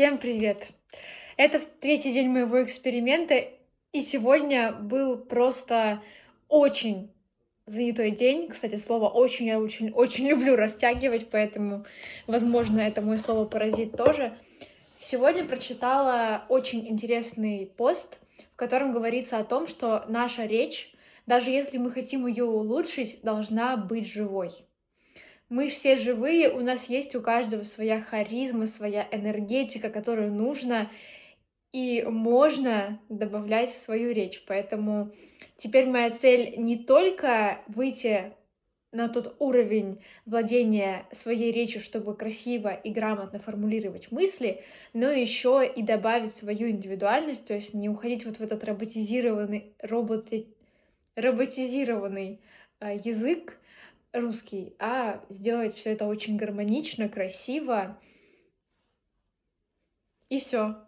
Всем привет! Это третий день моего эксперимента, и сегодня был просто очень занятой день. Кстати, слово «очень» я очень люблю растягивать, поэтому, возможно, это мой слово-паразит тоже. Сегодня прочитала очень интересный пост, в котором говорится о том, что наша речь, даже если мы хотим ее улучшить, должна быть живой. Мы все живые, у нас есть у каждого своя харизма, своя энергетика, которую нужно и можно добавлять в свою речь. Поэтому теперь моя цель не только выйти на тот уровень владения своей речью, чтобы красиво и грамотно формулировать мысли, но еще и добавить свою индивидуальность, то есть не уходить вот в этот роботизированный язык русский, а сделать все это очень гармонично, красиво, и все.